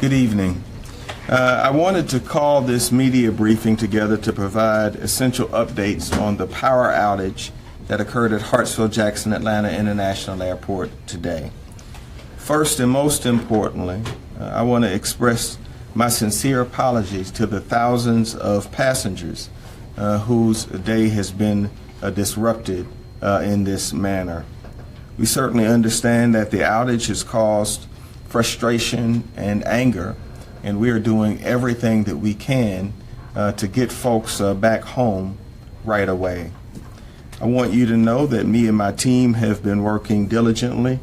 Good evening. I wanted to call this media briefing together to provide essential updates on the power outage that occurred at Hartsfield-Jackson Atlanta International Airport today. First and most importantly, I want to express my sincere apologies to the thousands of passengers whose day has been disrupted in this manner. We certainly understand that the outage has caused frustration and anger, and we are doing everything that we can to get folks back home right away. I want you to know that me and my team have been working diligently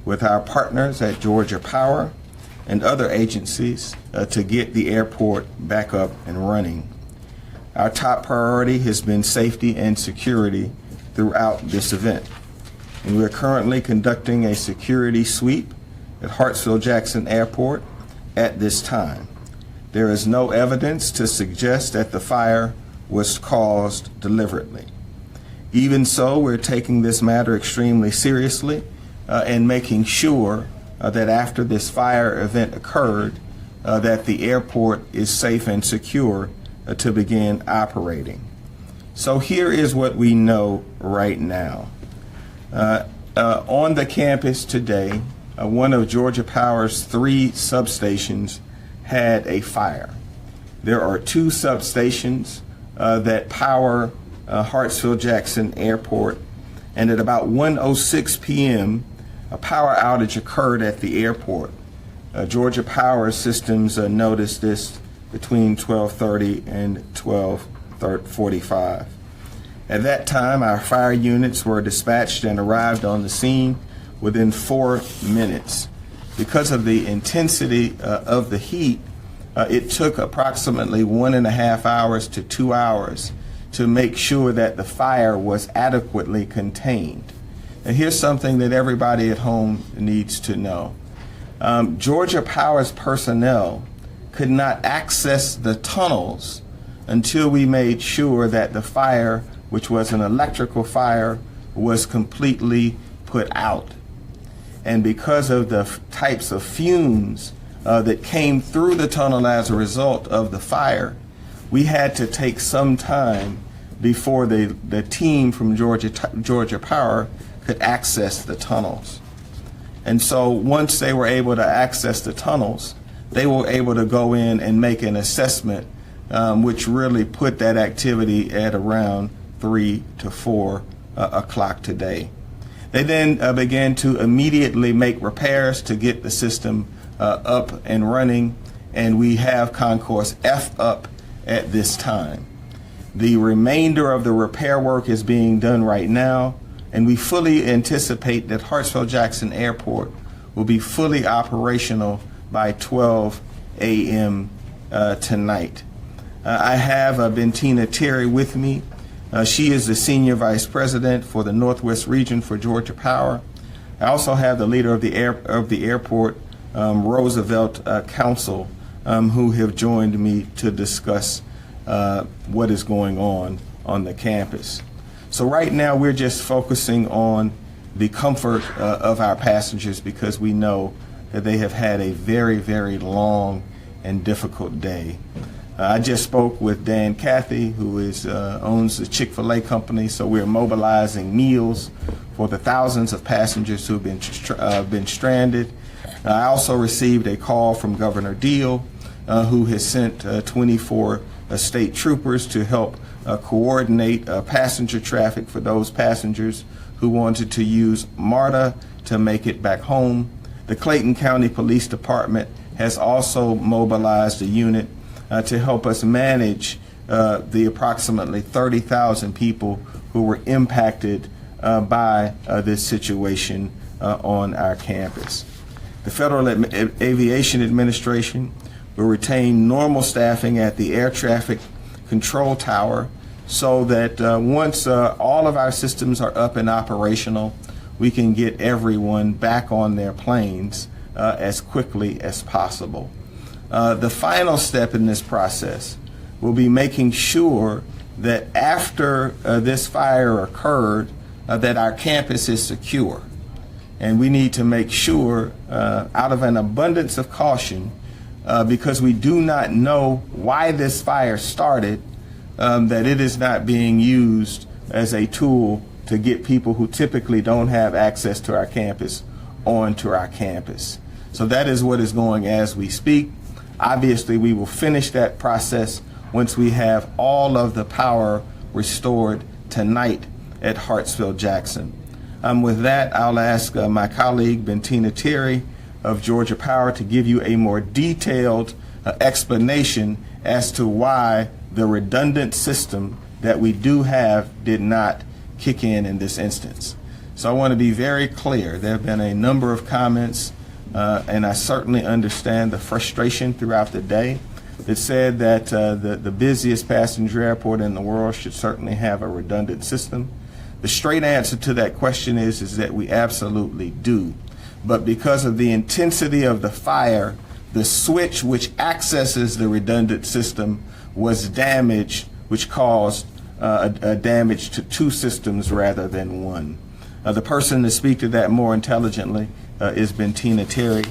with our partners at Georgia Power and other agencies to get the airport back up and running. Our top priority has been safety and security throughout this event, and we're currently conducting a security sweep at Hartsfield-Jackson Airport at this time. There is no evidence to suggest that the fire was caused deliberately. Even so, we're taking this matter extremely seriously and making sure that after this fire event occurred, that the airport is safe and secure to begin operating. So here is what we know right now. On the campus today, one of Georgia Power's 3 substations had a fire. There are 2 substations that power Hartsfield-Jackson Airport, and at about 1:06 p.m. a power outage occurred at the airport. Georgia Power Systems noticed this between 12:30 and 12:45. At that time, our fire units were dispatched and arrived on the scene within 4 minutes. Because of the intensity of the heat, it took approximately 1.5 hours to 2 hours to make sure that the fire was adequately contained. And here's something that everybody at home needs to know. Georgia Power's personnel could not access the tunnels until we made sure that the fire, which was an electrical fire, was completely put out. And because of the types of fumes that came through the tunnel as a result of the fire, we had to take some time before the team from Georgia Power could access the tunnels. And so once they were able to access the tunnels, they were able to go in and make an assessment, which really put that activity at around 3 to 4 o'clock today. They then began to immediately make repairs to get the system up and running, and we have Concourse F up at this time. The remainder of the repair work is being done right now, and we fully anticipate that Hartsfield-Jackson Airport will be fully operational by 12 a.m. Tonight. I have Bentina Terry with me. She is the Senior Vice President for the Northwest Region for Georgia Power. I also have the leader of the airport, Roosevelt Council, who have joined me to discuss what is going on the campus. So right now we're just focusing on the comfort of our passengers, because we know that they have had a very, very long and difficult day. I just spoke with Dan Cathy, who owns the Chick-fil-A company, so we're mobilizing meals for the thousands of passengers who have been stranded. I also received a call from Governor Deal, who has sent 24 state troopers to help coordinate passenger traffic for those passengers who wanted to use MARTA to make it back home. The Clayton County Police Department has also mobilized a unit to help us manage the approximately 30,000 people who were impacted by this situation on our campus. The Federal Aviation Administration will retain normal staffing at the air traffic control tower so that once all of our systems are up and operational, we can get everyone back on their planes as quickly as possible. The final step in this process will be making sure that after this fire occurred, that our campus is secure. And we need to make sure, out of an abundance of caution, because we do not know why this fire started, that it is not being used as a tool to get people who typically don't have access to our campus onto our campus. So that is what is going as we speak. Obviously, we will finish that process once we have all of the power restored tonight at Hartsfield-Jackson. With that, I'll ask my colleague, Bentina Terry of Georgia Power, to give you a more detailed explanation as to why the redundant system that we do have did not kick in this instance. So I want to be very clear. There have been a number of comments, and I certainly understand the frustration throughout the day that said that the busiest passenger airport in the world should certainly have a redundant system. The straight answer to that question is that we absolutely do. But because of the intensity of the fire, the switch which accesses the redundant system was damaged, which caused a damage to two systems rather than one. The person to speak to that more intelligently is Bentina Terry,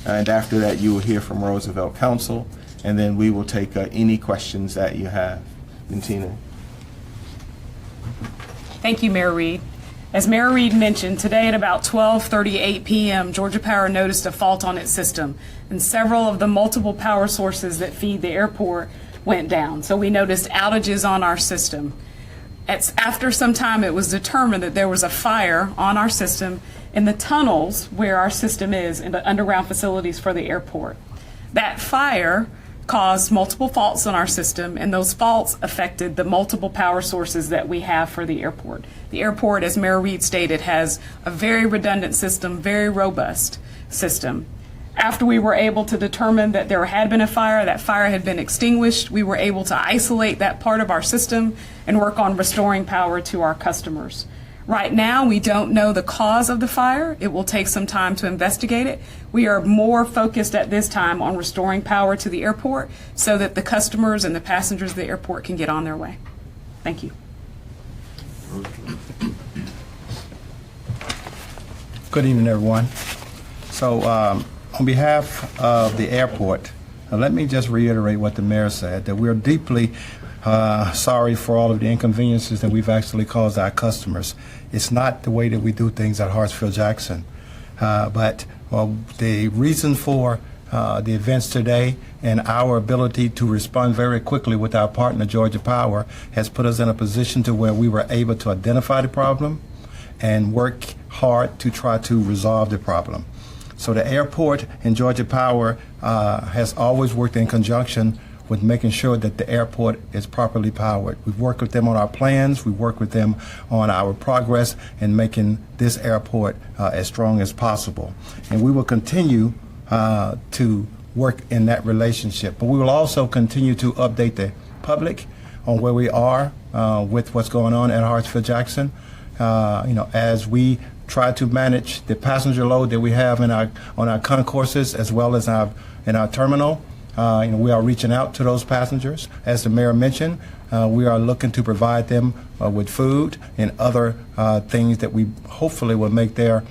and after that you will hear from Roosevelt Council, and then we will take any questions that you have. Bentina. Thank you, Mayor Reed. As Mayor Reed mentioned, today at about 12:38 p.m., Georgia Power noticed a fault on its system, and several of the multiple power sources that feed the airport went down. So we noticed outages on our system. After some time, it was determined that there was a fire on our system in the tunnels where our system is in the underground facilities for the airport. That fire caused multiple faults on our system, and those faults affected the multiple power sources that we have for the airport. The airport, as Mayor Reed stated, has a very redundant system, very robust system. After we were able to determine that there had been a fire, that fire had been extinguished, we were able to isolate that part of our system and work on restoring power to our customers. Right now, we don't know the cause of the fire. It will take some time to investigate it. We are more focused at this time on restoring power to the airport so that the customers and the passengers of the airport can get on their way. Thank you. Good evening, everyone. So, on behalf of the airport, let me just reiterate what the mayor said, that we're deeply sorry for all of the inconveniences that we've actually caused our customers. It's not the way that we do things at Hartsfield-Jackson. But the reason for the events today and our ability to respond very quickly with our partner, Georgia Power, has put us in a position to where we were able to identify the problem and work hard to try to resolve the problem. So the airport and Georgia Power has always worked in conjunction with making sure that the airport is properly powered. We've worked with them on our plans, we've worked with them on our progress in making this airport as strong as possible. And we will continue to work in that relationship. But we will also continue to update the public on where we are with what's going on at Hartsfield-Jackson. As we try to manage the passenger load that we have on our concourses as well as in our terminal. We are reaching out to those passengers. As the mayor mentioned, we are looking to provide them with food and other things that we hopefully will make their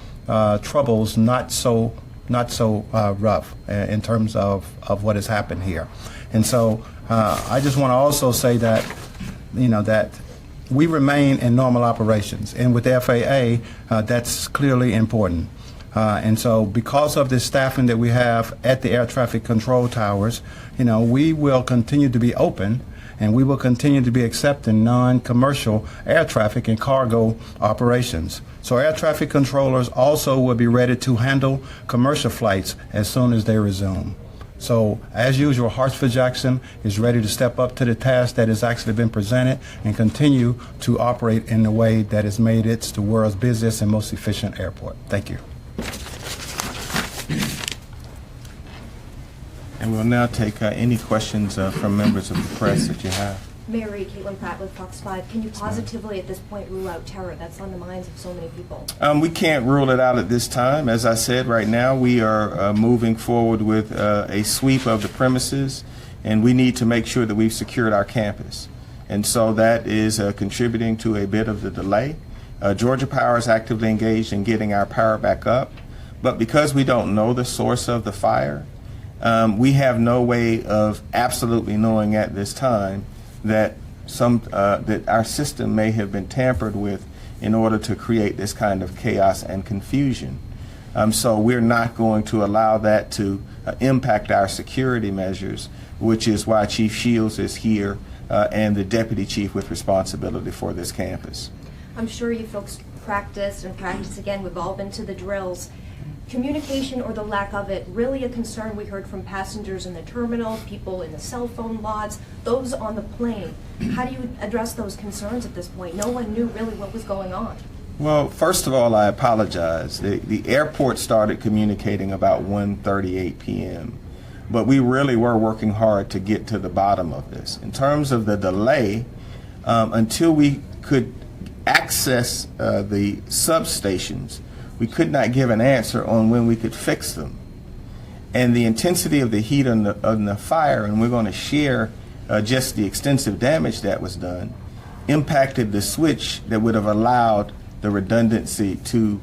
troubles not so rough in terms of what has happened here. And so I just want to also say that, that we remain in normal operations, and with the FAA, that's clearly important. And so because of the staffing that we have at the air traffic control towers, we will continue to be open, and we will continue to be accepting non-commercial air traffic and cargo operations. So air traffic controllers also will be ready to handle commercial flights as soon as they resume. So, as usual, Hartsfield-Jackson is ready to step up to the task that has actually been presented and continue to operate in the way that has made it the world's busiest and most efficient airport. Thank you. And we'll now take any questions from members of the press that you have. Mayor Reed, Caitlin Pratt with Fox 5. Can you positively at this point rule out terror? That's on the minds of so many people. We can't rule it out at this time. As I said, right now we are moving forward with a sweep of the premises, and we need to make sure that we've secured our campus. And so that is contributing to a bit of the delay. Georgia Power is actively engaged in getting our power back up, but because we don't know the source of the fire, We have no way of absolutely knowing at this time that that our system may have been tampered with in order to create this kind of chaos and confusion. So we're not going to allow that to impact our security measures, which is why Chief Shields is here and the deputy chief with responsibility for this campus. I'm sure you folks practice and practice again. We've all been to the drills. Communication, or the lack of it, really a concern we heard from passengers in the terminal, people in the cell phone lots, those on the plane. How do you address those concerns at this point? No one knew really what was going on. Well, first of all, I apologize. The airport started communicating about 1:38 p.m., but we really were working hard to get to the bottom of this. In terms of the delay, until we could access the substations, we could not give an answer on when we could fix them. And the intensity of the heat on the fire, and we're going to share just the extensive damage that was done, impacted the switch that would have allowed the redundancy to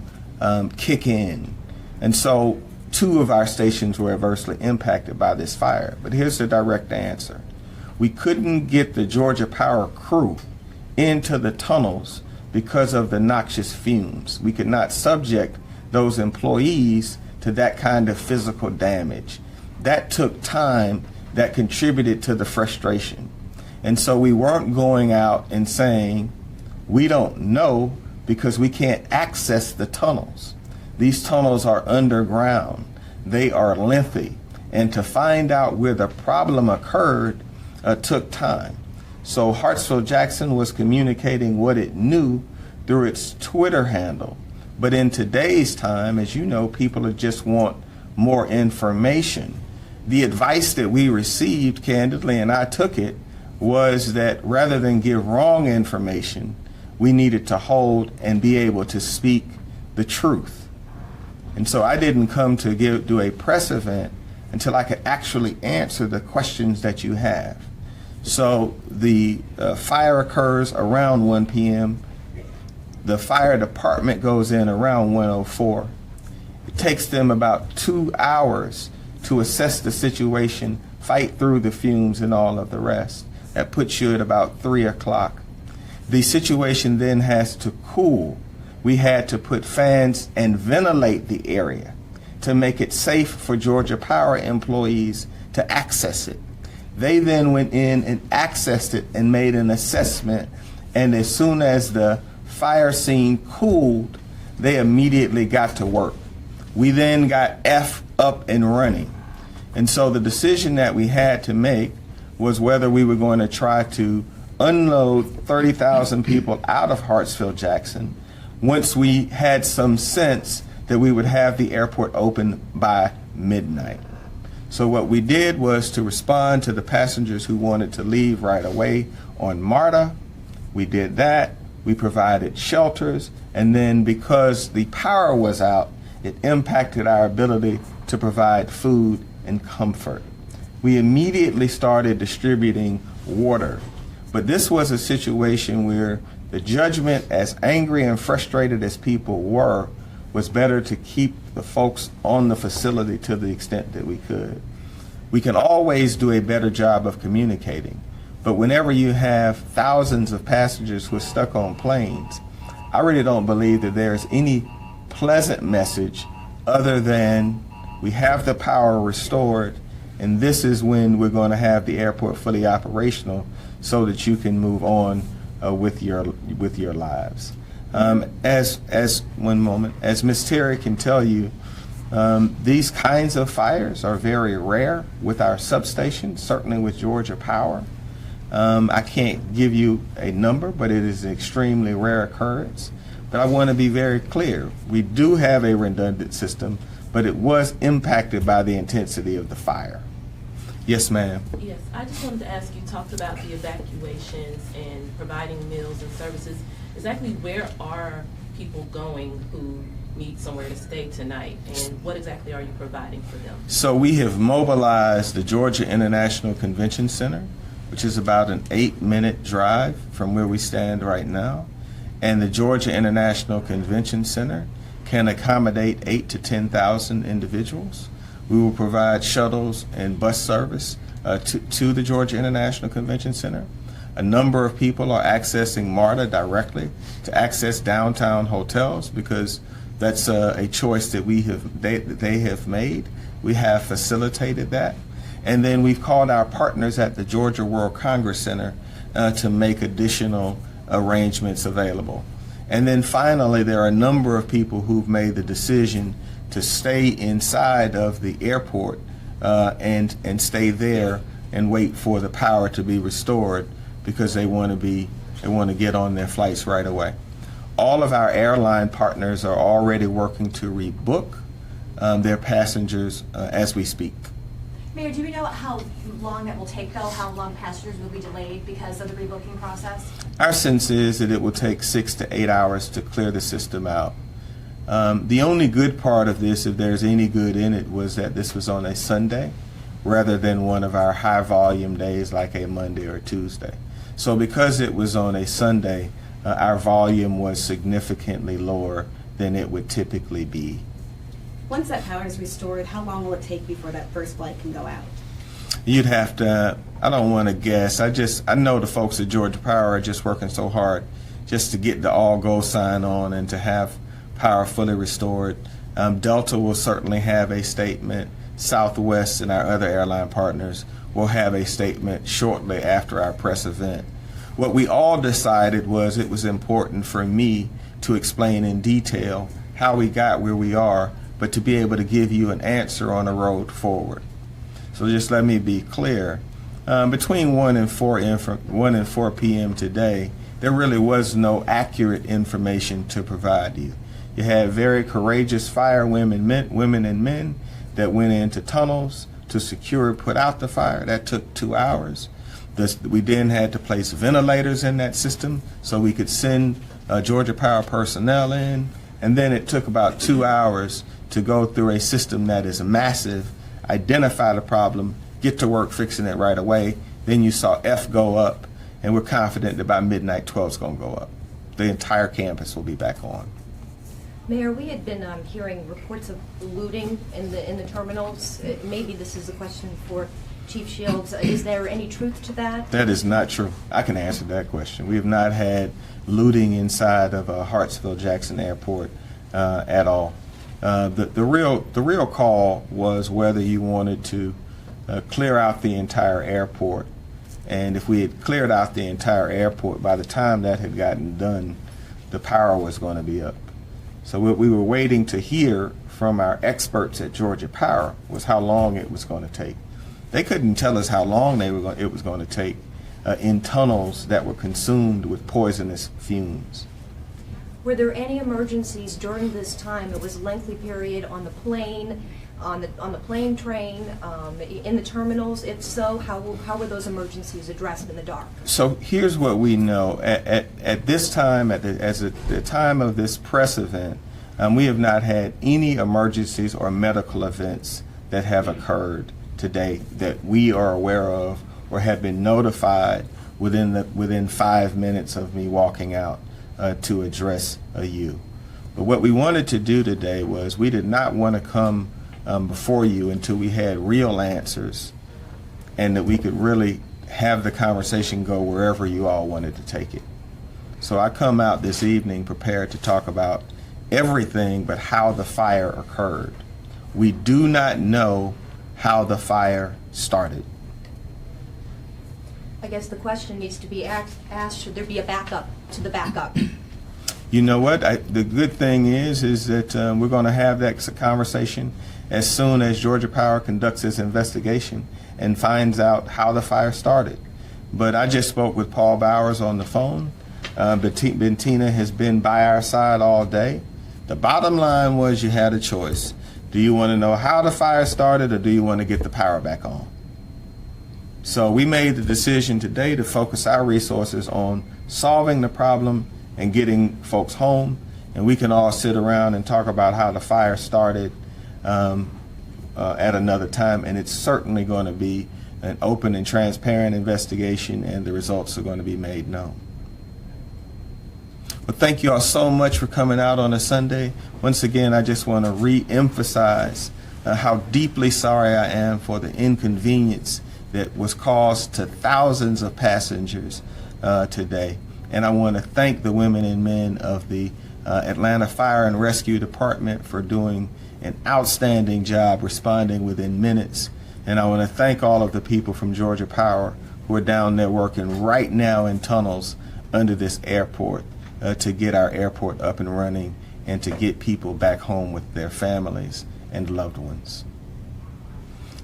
kick in. And so 2 of our stations were adversely impacted by this fire. But here's the direct answer. We couldn't get the Georgia Power crew into the tunnels because of the noxious fumes. We could not subject those employees to that kind of physical damage. That took time, that contributed to the frustration. And so we weren't going out and saying, we don't know because we can't access the tunnels. These tunnels are underground. They are lengthy. And to find out where the problem occurred took time. So Hartsfield-Jackson was communicating what it knew through its Twitter handle. But in today's time, as you know, people just want more information. The advice that we received, candidly, and I took it, was that rather than give wrong information, we needed to hold and be able to speak the truth. And so I didn't come to do a press event until I could actually answer the questions that you have. So the fire occurs around 1 p.m. The fire department goes in around 1:04. It takes them about 2 hours to assess the situation, fight through the fumes and all of the rest. That puts you at about 3 o'clock. The situation then has to cool. We had to put fans and ventilate the area to make it safe for Georgia Power employees to access it. They then went in and accessed it and made an assessment, and as soon as the fire scene cooled, they immediately got to work. We then got F up and running. And so the decision that we had to make was whether we were going to try to unload 30,000 people out of Hartsfield-Jackson once we had some sense that we would have the airport open by midnight. So what we did was to respond to the passengers who wanted to leave right away on MARTA. We did that. We provided shelters. And then because the power was out, it impacted our ability to provide food and comfort. We immediately started distributing water. But this was a situation where the judgment, as angry and frustrated as people were, was better to keep the folks on the facility to the extent that we could. We can always do a better job of communicating, but whenever you have thousands of passengers who are stuck on planes, I really don't believe that there's any pleasant message other than we have the power restored, and this is when we're going to have the airport fully operational so that you can move on with your lives. As Ms. Terry can tell you, these kinds of fires are very rare with our substations, certainly with Georgia Power. I can't give you a number, but it is an extremely rare occurrence. But I want to be very clear. We do have a redundant system, but it was impacted by the intensity of the fire. Yes, ma'am. Yes, I just wanted to ask, you talked about the evacuations and providing meals and services. Exactly where are people going who need somewhere to stay tonight, and what exactly are you providing for them? So we have mobilized the Georgia International Convention Center, which is about an 8-minute drive from where we stand right now. And the Georgia International Convention Center can accommodate 8,000 to 10,000 individuals. We will provide shuttles and bus service to the Georgia International Convention Center. A number of people are accessing MARTA directly to access downtown hotels because that's a choice that they have made. We have facilitated that. And then we've called our partners at the Georgia World Congress Center to make additional arrangements available. And then finally, there are a number of people who've made the decision to stay inside of the airport and stay there and wait for the power to be restored because they want to get on their flights right away. All of our airline partners are already working to rebook their passengers as we speak. Mayor, do we know how long that will take, though? How long passengers will be delayed because of the rebooking process? Our sense is that it will take 6 to 8 hours to clear the system out. The only good part of this, if there's any good in it, was that this was on a Sunday rather than one of our high volume days like a Monday or Tuesday. So because it was on a Sunday, our volume was significantly lower than it would typically be. Once that power is restored, how long will it take before that first flight can go out? You'd have to, I don't want to guess. I know the folks at Georgia Power are just working so hard just to get the all-go sign on and to have power fully restored. Delta will certainly have a statement. Southwest and our other airline partners will have a statement shortly after our press event. What we all decided was it was important for me to explain in detail how we got where we are, but to be able to give you an answer on the road forward. So just let me be clear. Between 1 and 4 p.m. today, there really was no accurate information to provide you. You had very courageous fire women and men that went into tunnels to secure, put out the fire. That took 2 hours. We then had to place ventilators in that system so we could send Georgia Power personnel in. And then it took about 2 hours to go through a system that is massive, identify the problem, get to work fixing it right away. Then you saw F go up, and we're confident that by midnight 12 is going to go up. The entire campus will be back on. Mayor, we had been hearing reports of looting in the terminals. Maybe this is a question for Chief Shields. Is there any truth to that? That is not true. I can answer that question. We have not had looting inside of Hartsville-Jackson Airport at all. The real call was whether you wanted to clear out the entire airport, and if we had cleared out the entire airport, by the time that had gotten done, the power was going to be up. So what we were waiting to hear from our experts at Georgia Power was how long it was going to take. They couldn't tell us how long it was going to take in tunnels that were consumed with poisonous fumes. Were there any emergencies during this time? It was a lengthy period on the plane, on the plane train, in the terminals. If so, how were those emergencies addressed in the dark? So here's what we know. At this time, at the time of this press event, we have not had any emergencies or medical events that have occurred today that we are aware of or have been notified within 5 minutes of me walking out to address you. But what we wanted to do today was we did not want to come before you until we had real answers and that we could really have the conversation go wherever you all wanted to take it. So I come out this evening prepared to talk about everything but how the fire occurred. We do not know how the fire started. I guess the question needs to be asked, should there be a backup to the backup? You know what? The good thing is that we're going to have that conversation as soon as Georgia Power conducts its investigation and finds out how the fire started. But I just spoke with Paul Bowers on the phone. Bettina has been by our side all day. The bottom line was you had a choice. Do you want to know how the fire started or do you want to get the power back on? So we made the decision today to focus our resources on solving the problem and getting folks home, and we can all sit around and talk about how the fire started at another time, and it's certainly going to be an open and transparent investigation, and the results are going to be made known. But thank you all so much for coming out on a Sunday. Once again, I just want to re-emphasize how deeply sorry I am for the inconvenience that was caused to thousands of passengers today. And I want to thank the women and men of the Atlanta Fire and Rescue Department for doing an outstanding job responding within minutes. And I want to thank all of the people from Georgia Power who are down there working right now in tunnels under this airport to get our airport up and running and to get people back home with their families and loved ones.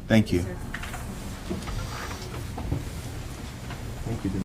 Thank you. Thank you.